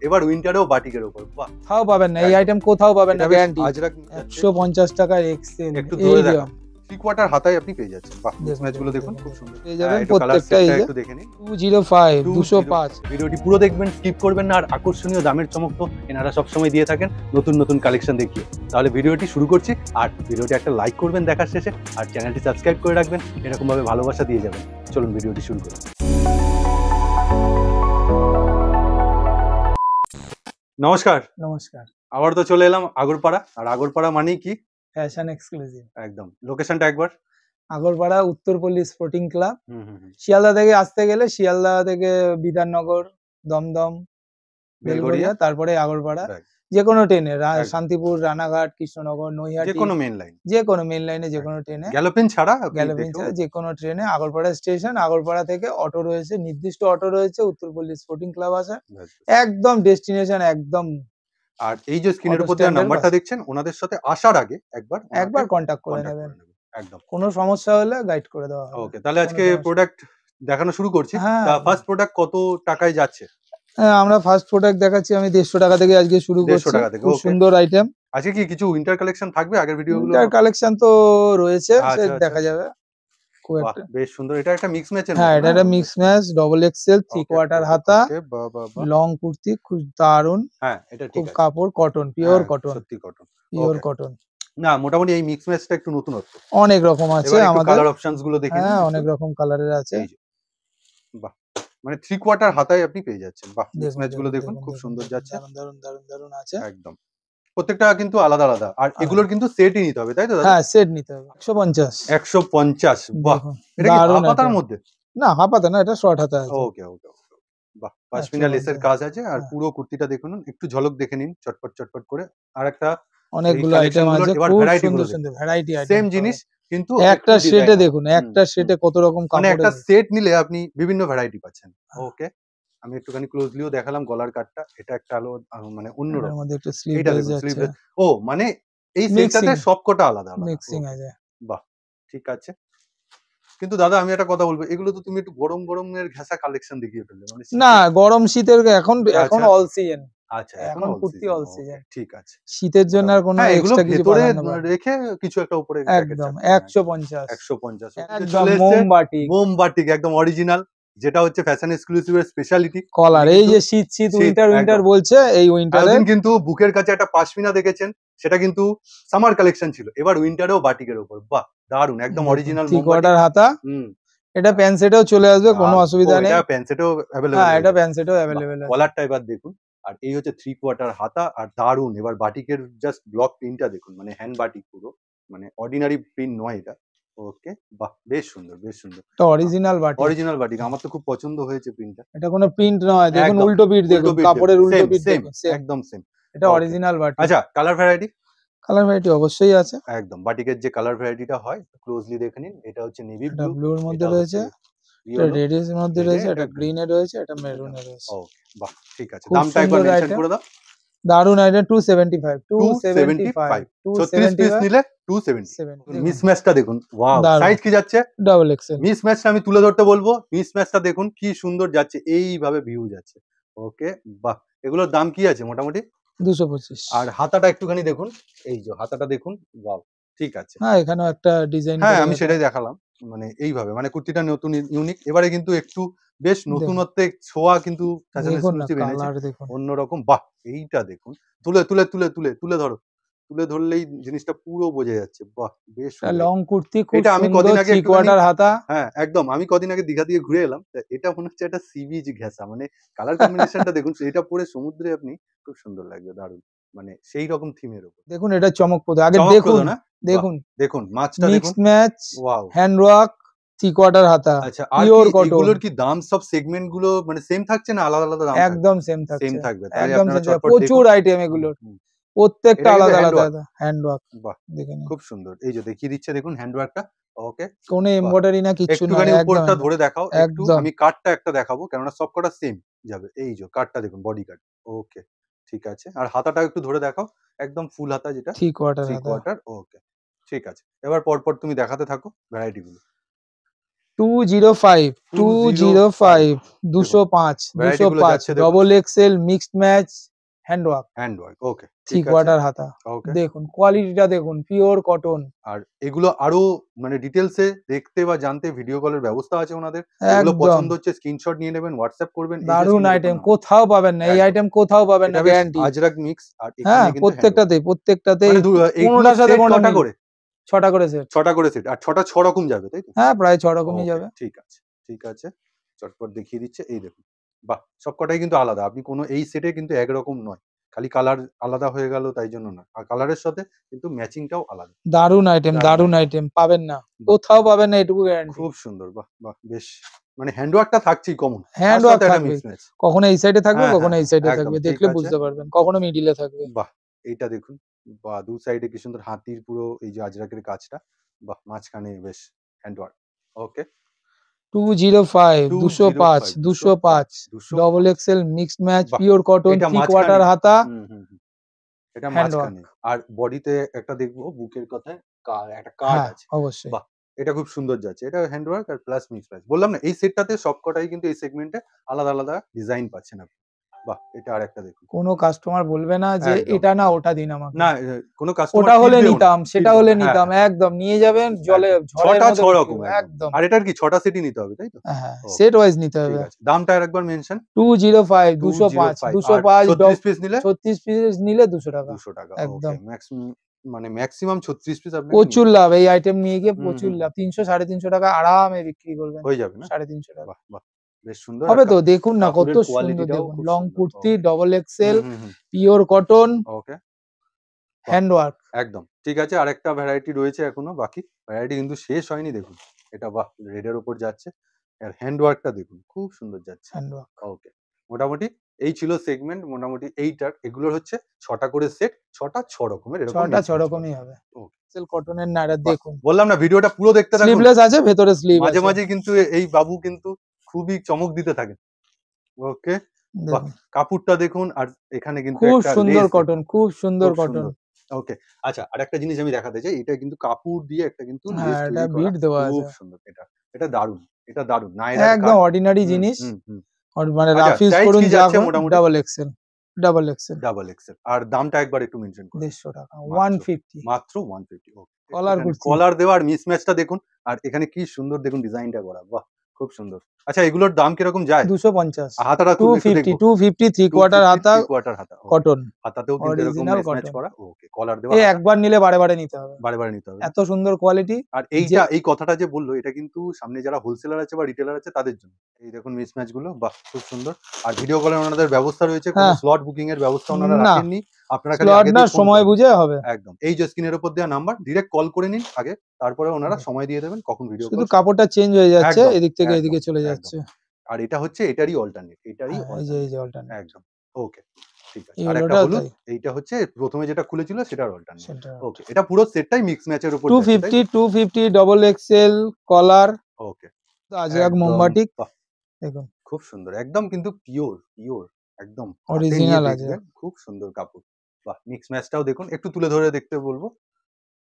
এবার উইন্টারেও বাটিকের উপর। বাহ, কোথাও পাবেন না এই আইটেম, কোথাও পাবেন না, গ্যারান্টি। আজরাক 150 টাকার এক্সেল একটু ধরে দেখো, 3/4 হাতায় আপনি পেয়ে যাচ্ছেন। বাহ, ম্যাচ গুলো দেখুন খুব সুন্দর পেয়ে যাবেন একটু কালার প্রত্যেকটা। সেটটা এই যে একটু দেখে নিন। 205 205। ভিডিওটি পুরো দেখবেন, স্কিপ করবেন না। আর আকর্ষণীয় দামের চমক তো এনারা সবসময় দিয়ে থাকেন নতুন নতুন কালেকশন দেখিয়ে। তাহলে ভিডিওটি শুরু করছি, আর ভিডিওটি একটা লাইক করবেন দেখার শেষে, আর চ্যানেলটি সাবস্ক্রাইব করে রাখবেন, এরকম ভাবে ভালোবাসা দিয়ে যাবেন। চলুন ভিডিওটি শুরু করুন। নমস্কার। নমস্কার। আবার তো চলে এলাম আগরপাড়া, আর আগরপাড়া মানেই কি ফ্যাশন এক্সক্লুসিভ। একদম। লোকেশনটা একবার। Agarpara Uttarpalli sporting club. হুম। শিয়ালদা থেকে আসতে গেলে শিয়ালদা থেকে বিধাননগর, দমদম, বেলগড়িয়া, তারপরে আগরপাড়া। যে কোনো ট্রেনে শান্তিপুর, রানাঘাট, কৃষ্ণনগর, নৈহাটি, যে কোনো মেন লাইন, যে কোনো মেন লাইনে, যে কোনো ট্রেনে, গ্যালোপিন ছাড়া যে কোনো ট্রেনে আগরপাড়া স্টেশন। আগরপাড়া থেকে অটো রয়েছে, নির্দিষ্ট অটো রয়েছে, উত্তরপল্লী স্পোর্টিং ক্লাব আছে, একদম ডেস্টিনেশন একদম। আর এই যে স্ক্রিনের উপর যে নাম্বারটা দেখছেন, ওনাদের সাথে আসার আগে একবার কন্টাক্ট করে নেবেন। একদম, কোনো সমস্যা হলে গাইড করে দেওয়া হবে। ওকে, তাহলে আজকে প্রোডাক্ট দেখানো শুরু করছি। ফার্স্ট প্রোডাক্ট কত টাকায় যাচ্ছে? আমরা ফার্স্ট প্রোডাক্ট দেখাচ্ছি, আমি 150 টাকা থেকে আজকে শুরু করছি। 150 টাকা থেকে। খুব সুন্দর আইটেম। আজকে কি কিছু উইন্টার কালেকশন থাকবে? আগের ভিডিওগুলো উইন্টার কালেকশন তো রয়েছে, সেটা দেখা যাবে। বাহ, বেশ সুন্দর। এটা একটা মিক্স ম্যাচের। হ্যাঁ, এটা একটা মিক্স ম্যাচ, ডবল এক্সেল, 3/4 হাতা, লং কুর্তি, খুব দারুন। হ্যাঁ, এটা ঠিক আছে। কাপড় কটন, পিওর কটন, সত্যি কটন, পিওর কটন। না, মোটামুটি এই মিক্স ম্যাচটা একটু নতুনত্ব। অনেক রকম আছে আমাদের কালার অপশনস গুলো দেখেন। হ্যাঁ, অনেক রকম কালারের আছে। বাহ, মানে 3/4 হাতায় আপনি পেয়ে যাচ্ছেন। বাহ, মিক্স ম্যাচ গুলো দেখুন খুব সুন্দর যাচ্ছে। দারুন আছে একদম। প্রত্যেকটা কিন্তু আলাদা আলাদা, আর এগুলোর কিন্তু সেটই নিতে হবে, তাই তো দাদা? হ্যাঁ, সেট নিতে হবে। 150। 150। বাহ, এটা কি হাফ হাতার মধ্যে? না, হাফ হাতা না, এটা শর্ট হাতা আছে। ওকে। বাহ, পাশমিনা লেসের কাজ আছে, আর পুরো কুর্তিটা দেখুন, একটু ঝলক দেখে নিন চটপট করে। আর একটা অনেকগুলো আইটেম আছে, এবার খুব ভ্যারাইটি সুন্দর গুলো সুন্দর ভ্যারাইটি আইটেম। সেম জিনিস কিন্তু একটা সেটে দেখুন, একটা সেটে কত রকম কাপড়। মানে একটা সেট নিলে আপনি বিভিন্ন ভ্যারাইটি পাচ্ছেন। ওকে, আমি একটুখানি ক্লোজলিও দেখালাম গলার কাটটা। এটা একটা আলো, মানে অন্যরকম। মধ্যে একটু স্লিভ আছে। ও, মানে এই সেটটাতে সবকটা আলাদা আলাদা মিক্সিং আছে। বাহ, ঠিক আছে। কিন্তু দাদা, আমি একটা কথা বলবো, এগুলো তো তুমি একটু গরম গরমের ঘেঁষা কালেকশন দেখিয়ে ফেললে। মানে না, গরম শীতের এখন অল সিজন। আচ্ছা, এখন কুর্তি অল সিজন। ঠিক আছে। শীতের জন্য আর কোনো এক্সট্রা কিছু ভেতরে রেখে কিছু একটা উপরে একদম 150 একদম মোমবাটিক একদম অরিজিনাল, যেটা হচ্ছে ফ্যাশন এক্সক্লুসিভের স্পেশালিটি কলার। এই যে শীত উইন্টার বলছে, এই উইন্টারে কিন্তু বুকের কাছে একটা পাশমিনা দেখেছেন, সেটা কিন্তু সামার কালেকশন ছিল। এবার উইন্টারেও বাটিকের উপর। বাহ, দারুন, একদম অরিজিনাল 3/4 হাতা। এটা প্যান্ট সেটেও চলে আসবে, কোনো অসুবিধা নেই। এটা প্যান্ট সেটেও अवेलेबल। হ্যাঁ, এটা প্যান্ট সেটেও अवेलेबल আছে। কলারটা এবার দেখুন। আর এই হচ্ছে 3/4 হাতা, আর দারুন। এবার বাটিকের জাস্ট ব্লক প্রিন্টটা দেখুন, মানে হ্যান্ড বাটিক পুরো, মানে অর্ডিনারি প্রিন্ট নয় এটা। ওকে, বাহ, বেশ সুন্দর। এটা অরিজিনাল বাটিক। আমার তো খুব পছন্দ হয়েছে প্রিন্টটা। এটা কোনো প্রিন্ট নয়, দেখুন উল্টো পিঠ দেখুন, কাপড়ের উল্টো পিঠ দেখুন, একদম সেম। এটা অরিজিনাল বাটিক। আচ্ছা, কালার ভ্যারাইটি অবশ্যই আছে। একদম। বাটিকের যে কালার ভ্যারাইটিটা হয় ক্লোজলি দেখে নিন। এটা হচ্ছে নেভি ব্লু, ব্লুর মধ্যে রয়েছে, এটা রেড এর মধ্যে রয়েছে, এটা গ্রিন এ রয়েছে, এটা মেরুন এ রয়েছে। ওকে, বাহ, ঠিক আছে। দামটা একবার মেনশন করে দাও। দারুন আইটেম। 275 36 পিস নিলে 270। মিসম্যাচটা দেখুন। ওয়াও, সাইজ কি যাচ্ছে? Double XL. মিসম্যাচটা আমি তুলে ধরতে বলবো। মিসম্যাচটা দেখুন কি সুন্দর যাচ্ছে, এইভাবে ভিউ যাচ্ছে। ওকে, বাহ, এগুলোর দাম কি আছে মোটামুটি? 225। আর হাতাটা একটুখানি দেখুন, এই যে হাতাটা দেখুন। ওয়াও, ঠিক আছে। হ্যাঁ, এখানেও একটা ডিজাইন। হ্যাঁ, আমি সেটাই দেখালাম। মানে এইভাবে, মানে কুর্তিটা নতুন, ইউনিক। এবারে কিন্তু একটু বেশ নতুনত্বের ছোঁয়া কিন্তু ফ্যাশন এক্সক্লুসিভ এনেছে, অন্যরকম। বাহ, এইটা দেখুন। তুলে ধরো। তুলে ধরলেই জিনিসটা পুরো বোঝা যাচ্ছে। বাহ, বেশ সুন্দর। লং কুর্তি, খুব এটা আমি কদিন আগে 3/4 হাতা। হ্যাঁ, একদম। আমি কদিন আগে দীঘা দিয়ে ঘুরে এলাম। এটা মনে হচ্ছে একটা সি বিচ ঘেঁষা, মানে কালার কম্বিনেশনটা দেখুন। এটা পরে সমুদ্রে আপনি খুব সুন্দর লাগবে, দারুণ। মানে সেই রকম থিমের উপর। দেখুন, এটা চমকপ্রদ। আগে দেখুন মাছটা দেখুন, mixed match, wow, hand work, 3/4 হাতা। আচ্ছা, পিওর কটন। এগুলোর কি দাম সব সেগমেন্ট গুলো মানে সেম থাকছে না আলাদা দাম? একদম সেম থাকবে। তাহলে আপনারা চটপট প্রচুর আইটেম এগুলোর, প্রত্যেকটা আলাদা হ্যান্ড ওয়ার্ক। বাহ, দেখুন খুব সুন্দর। এই যে দেখিয়ে দিচ্ছে দেখুন হ্যান্ড ওয়ার্কটা। ওকে, কোনো এমব্রয়ডারি না, কিছু না, একটুখানি উপরটা ধরে দেখাও একটু। আমি কাটটা একটা দেখাবো, কেননা সবকটা সেম যাবে। এই যে কাটটা দেখুন, বডি কাট। ওকে, ঠিক আছে। আর হাতাটা একটু ধরে দেখাও, একদম ফুল হাতা, যেটা 3/4 হাতা। ওকে, ঠিক আছে। এবার পরপর তুমি দেখাতে থাকো ভ্যারাইটি গুলো। 205 205 205 double XL mixed match handwork okay, three quarter হাতা। দেখুন কোয়ালিটিটা দেখুন, পিওর কটন। আর এগুলো আরো মানে ডিটেইলসে দেখতে বা জানতে ভিডিও কলের ব্যবস্থা আছে ওনাদের। এগুলো পছন্দ হচ্ছে স্ক্রিনশট নিয়ে নেবেন, হোয়াটসঅ্যাপ করবেন। দারুন আইটেম, কোথাও পাবেন না এই আইটেম, কোথাও পাবেন না, গ্যারান্টি। আজরাক মিক্স। আর হ্যাঁ, প্রত্যেকটাতে কোনটার সাথে কোনটা করে 6টা করে সেট, 6টা করে সেট। আর 6টা 6 রকম যাবে, তাই তো? হ্যাঁ, প্রায় 6 রকমই যাবে। ঠিক আছে, ঠিক আছে, চটপট দেখিয়ে দিচ্ছে। এই দেখুন, বাহ, সবকটাই কিন্তু আলাদা। আপনি কোনো এই সেটে কিন্তু একরকম নয়, খালি কালার আলাদা হয়ে গেল তাই জন্য না, আর কালারের সাথে কিন্তু ম্যাচিংটাও আলাদা। দারুন আইটেম, দারুন আইটেম, পাবেন না, কোথাও পাবেন না, এটুকু গ্যারান্টি। খুব সুন্দর, বাহ বাহ, বেশ। মানে হ্যান্ডওয়ার্কটা থাকছেই কমন, হ্যান্ডওয়ার্ক থাকবে, কখনো এই সাইডে থাকবে, কখনো এই সাইডে থাকবে, দেখলে বুঝতে পারবেন, কখনো মিডিলে থাকবে। বাহ, এইটা দেখুন, বাহ, দু সাইডে কি সুন্দর হাতির পুরো এই যে আজরাকের কাজটা, বাহ, মাঝখানে বেশ হ্যান্ডওয়ার্ক। ওকে, 205 205 double XL mixed match pure cotton three quarter হাতা। এটা মাঝখানে। আর বডিতে একটা দেখবো বুকের কথায় একটা কার্ড আছে, অবশ্যই। বাহ, এটা খুব সুন্দর যাচ্ছে। এটা হ্যান্ডওয়ার্ক আর প্লাস মিক্স ম্যাচ। বললাম না, এই সেটটাতে সবকটাই কিন্তু এই সেগমেন্টে আলাদা আলাদা ডিজাইন পাচ্ছেন আপনি। বাহ, এটা আরেকটা দেখুন। কোনো কাস্টমার বলবে না যে এটা না ওটা দিন আমাকে, না, কোনো কাস্টমার ওটা হলে নিতাম, সেটা হলে নিতাম, একদম নিয়ে যাবেন জলে ঝড়ের মতো। 6 রকম একদম। আর এটার কি 6টা সেটই নিতে হবে, তাই তো? হ্যাঁ, সেট ওয়াইজ নিতে হবে। ঠিক আছে, দামটা আরেকবার মেনশন। 205 205 36 পিস নিলে 36 পিস নিলে 200 টাকা। 200 টাকা একদম। মানে ম্যাক্সিমাম 36 পিস আপনি প্রচুর লাভ, এই আইটেম নিয়ে গিয়ে প্রচুর লাভ। 300 350 টাকা আরামে বিক্রি করবেন, হয়ে যাবে না? 350 টাকা। বাহ বাহ, বেশ সুন্দর হবে তো। দেখুন না কত সুন্দর, দেখুন long kurti double XL pure cotton. Okay, handwork একদম ঠিক আছে। আরেকটা ভ্যারাইটি রয়েছে এখনো বাকি, ভ্যারাইটি কিন্তু শেষ হয়নি। দেখুন এটা, বাহ, রেডের উপর যাচ্ছে, আর হ্যান্ডওয়ার্কটা দেখুন খুব সুন্দর যাচ্ছে। হ্যান্ডওয়ার্ক। ওকে, মোটামুটি এই ছিল সেগমেন্ট, মোটামুটি এইটার। এগুলোর হচ্ছে 6টা করে সেট, 6টা 6 রকমের, এরকম 6টা 6 রকমই হবে। এক্সেল কটনের নাড়া দেখুন, বললাম না ভিডিওটা পুরো দেখতে থাকুন। স্লিভলেস আছে, ভেতরে স্লিভ আছে। মাঝে মাঝে কিন্তু এই বাবু কিন্তু খুবই চমক দিতে থাকে। ওকে, বাহ, কাপড়টা দেখুন। আর এখানে কিন্তু খুব সুন্দর কটন, খুব সুন্দর কটন। ওকে, আচ্ছা, আরেকটা জিনিস আমি দেখাতে চাই। এটা কিন্তু কাপড় দিয়ে একটা কিন্তু লেস তৈরি করা, বিট দেওয়া আছে, খুব সুন্দর। এটা দারুণ, এটা দারুণ। একদম অর্ডিনারি জিনিস, মানে রাফ ইউজ করুন যা মোটামুটি। Double XL. আর দামটা একবার একটু মেনশন করুন। 150 টাকা, 150, মাত্র 150। ওকে, কুর্তি, কলার দেওয়া আর মিসম্যাচটা দেখুন। আর এখানে কি সুন্দর দেখুন ডিজাইনটা করা, বাহ, খুব সুন্দর। আচ্ছা, এগুলোর দাম কিরকম যায়? 250। হাতাটা 250 থ্রি কোয়ার্টার হাতা, কটন, হাতাতেও কিন্তু এরকম মিসম্যাচ করা। ওকে, কলার দেওয়া। একবার নিলে বারে নিতে হবে, বারে নিতে হবে। এত সুন্দর কোয়ালিটি। আর এই কথাটা যে বললো, এটা কিন্তু সামনে যারা হোলসেলার আছে বা রিটেলার আছে তাদের জন্য। এই দেখুন মিসম্যাচ গুলো, বাহ, খুব সুন্দর। আর ভিডিও কলে ওনাদের ব্যবস্থা রয়েছে, কোনো স্লট বুকিং এর ব্যবস্থা ওনারা রাখেননি। আপনারা খালি আগে থেকে সময় বুঝে হবে। একদম, এই যে স্ক্রিনের উপর দেওয়া নাম্বার, ডিরেক্ট কল করে নিন আগে, তারপরে ওনারা সময় দিয়ে দেবেন কখন ভিডিও কল। শুধু কাপড়টা চেঞ্জ হয়ে যাচ্ছে, এদিক থেকে এদিকে চলে যাচ্ছে। আর এটা হচ্ছে এটারই অল্টারনেট, এটারই অল্টারনেট। একদম। ওকে, ঠিক আছে। আর একটা হলুদ, এইটা হচ্ছে প্রথমে যেটা খুলেছিল সেটার অল্টারনেট। ওকে, এটা পুরো সেটটাই মিক্স ম্যাচের উপর। 250 ডবল এক্সেল কলার। ওকে, আজরাক মোমবাটিক দেখুন, খুব সুন্দর, একদম কিন্তু পিওর একদম অরিজিনাল আছে, খুব সুন্দর কাপড়। বাহ, মিক্স ম্যাচটাও দেখুন, একটু তুলে ধরে দেখতে বলবো।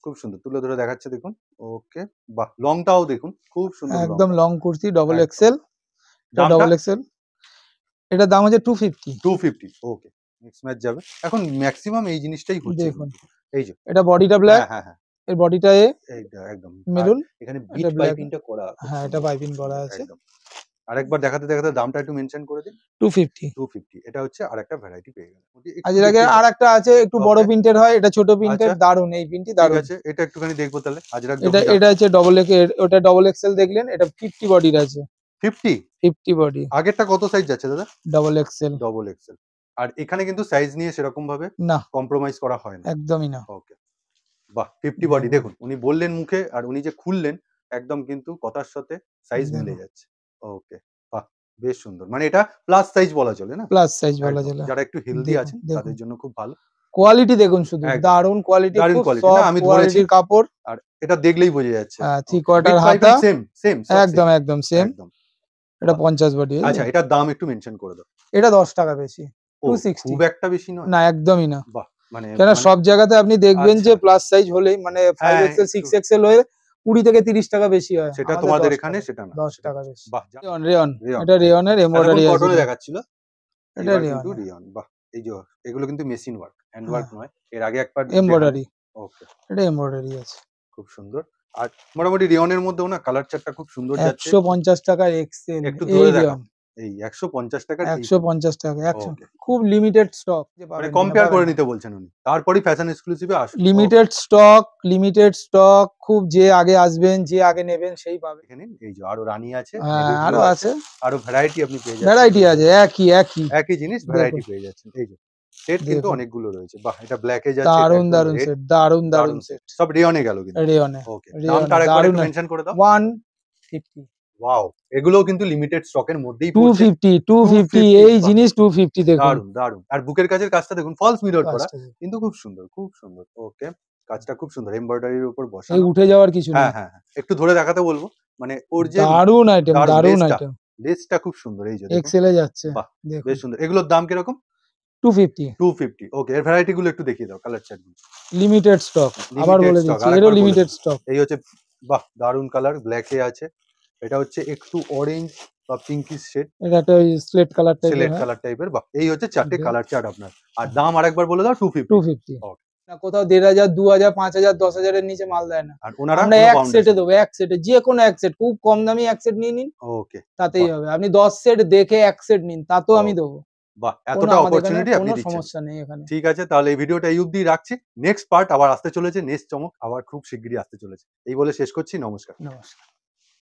খুব সুন্দর তুলে ধরে দেখাচ্ছে দেখুন। ওকে, বাহ, লংটাও দেখুন খুব সুন্দর, একদম long kurti double Excel. Double XL, এটার দাম হচ্ছে 250। ওকে, মিক্স ম্যাচ যাবে। এখন ম্যাক্সিমাম এই জিনিসটাই হচ্ছে। দেখুন, এই যে এটা বডিটা ব্ল্যাক, এর বডিটা এইটা একদম মেরুন, এখানে বিট পাইপিংটা করা। হ্যাঁ, এটা পাইপিং করা আছে। আরেকবার দেখাতে দামটা একটু মেনশন করে দিন। 250। এটা হচ্ছে আরেকটা ভ্যারাইটি পেয়ে গেল। আজরাকে আরেকটা আছে, একটু বড় প্রিন্টের হয়, এটা ছোট প্রিন্টের, দারুন এই প্রিন্টটি, দারুন। ঠিক আছে, এটা একটুখানি দেখবো তাহলে। আজরাক এটা হচ্ছে ডবল এক্সেল, ওটা ডবল এক্সেল দেখলেন, এটা 50 বডির আছে। 50 বডি। আগেরটা কত সাইজ যাচ্ছে দাদা? Double XL. আর এখানে কিন্তু সাইজ নিয়ে সেরকম ভাবে না কম্প্রোমাইজ করা হয় না, একদমই না। ওকে, বাহ, 50 বডি দেখুন, উনি বললেন মুখে আর উনি যে খুললেন একদম কিন্তু কথার সাথে সাইজ মিলে যাচ্ছে। ওকে, বাহ, বেশ সুন্দর। মানে এটা প্লাস সাইজ বলা চলে না? প্লাস সাইজ বলা চলে। যারা একটু হেলদি আছেন তাদের জন্য খুব ভালো। কোয়ালিটি দেখুন, শুধু দারুন কোয়ালিটি, খুব সফট আমি ধরেছি কাপড়। আর এটা দেখলেই বোঝা যাচ্ছে। থ্রি কোয়ার্টার হাতা, সেম একদম সেম। এটা 50 বডি। আচ্ছা, এটার দাম একটু মেনশন করে দাও। এটা 10 টাকা বেশি, 260। খুব একটা বেশি নয় না, একদমই না। বাহ, মানে কেন সব জায়গাতে আপনি দেখবেন যে প্লাস সাইজ হলেই, মানে 5XL 6XL হয়ে 20 থেকে 30 টাকা বেশি হয়, সেটা তোমাদের এখানে সেটা না 10 টাকা বেশি। বাহ রেয়ন, এটা রেয়নের এমব্রয়ডারি আছে, কটনে দেখাচ্ছিল, এটা কিন্তু রিয়ন। বাহ, এই যে এগুলো কিন্তু মেশিন ওয়ার্ক, হ্যান্ড ওয়ার্ক নয়। এর আগে একবার এমব্রয়ডারি, ওকে, এটা এমব্রয়ডারি আছে, খুব সুন্দর। আর মোটামুটি রিয়নের মধ্যেও না কালার চার্টটা খুব সুন্দর যাচ্ছে। 150 টাকা এক্সেল, একটু ধরে দেখাও, এই 150 টাকা, 150 টাকা, খুব লিমিটেড স্টক, মানে কম্পেয়ার করে নিতে বলছেন উনি, তারপরই ফ্যাশন এক্সক্লুসিভে আসুন। লিমিটেড স্টক, খুব যে আগে আসবেন, যে আগে নেবেন সেই পাবে। এখানে এই যে আরো রানী আছে, আরো আছে, আরো ভ্যারাইটি আপনি পেয়ে যাচ্ছেন, ভ্যারাইটি আছে, একই জিনিস ভ্যারাইটি পেয়ে যাচ্ছেন। এই যে সেট কিন্তু অনেকগুলো রয়েছে। বাহ, এটা ব্ল্যাকে যাচ্ছে, দারুন সেট, দারুন সেট, সব রিয়নে গেল কিন্তু, রিয়নে। ওকে, দামটা আরেকবার একটু মেনশন করে দাও। 150। ওয়াও, এগুলোও কিন্তু লিমিটেড স্টকের মধ্যেই 250 এই জিনিস 250 দেখুন, দারুন। আর বুকের কাজের কাজটা দেখুন, ফলস মিরর করা, কিন্তু খুব সুন্দর। ওকে, কাজটা খুব সুন্দর, এমব্রয়ডারির উপর বসানো, এই উঠে যাওয়ার কিছু নেই। হ্যাঁ, একটু ধরে দেখাতে বলবো, মানে ওর যে দারুন আইটেম, লেসটা খুব সুন্দর, এই যে এক্সেল এ যাচ্ছে, বাহ, বেশ সুন্দর। এগুলোর দাম কিরকম? 250। ওকে, এর ভ্যারাইটি গুলো একটু দেখিয়ে দাও, কালার চার্ট গুলো। লিমিটেড স্টক, আবার বলে দিচ্ছি, এরও লিমিটেড স্টক। এই হচ্ছে, বাহ, দারুন কালার, ব্ল্যাকে আছে। এটা হচ্ছে একটু অরেঞ্জ বা পিঙ্কিশ শেড, এটা একটা স্লেট কালার টাইপের। বাহ, এই হচ্ছে চারটে কালার চার্ট আপনার। আর দাম আরেকবার বলে দাও। 250। না, কোথাও 1500, 2000, 5000, 10,000 এর নিচে মাল দেয় না। আর ওনারা আমরা এক সেটে দেবো, এক সেটে, যে কোনো এক সেট, খুব কম দামি এক সেট নিয়ে নিন, ওকে, তাতেই হবে। আপনি 10 সেট দেখে এক সেট নিন, তাতেও আমি দেবো। বাহ, এতটা অপরচুনিটি আপনি দিচ্ছেন, সমস্যা নেই এখানে। ঠিক আছে, তাহলে এই ভিডিওটা এই অবধি রাখছি। নেক্সট পার্ট আবার আসতে চলেছে, নেক্সট চমক আবার খুব শিগগিরই আসতে চলেছে। এই বলে শেষ করছি, নমস্কার।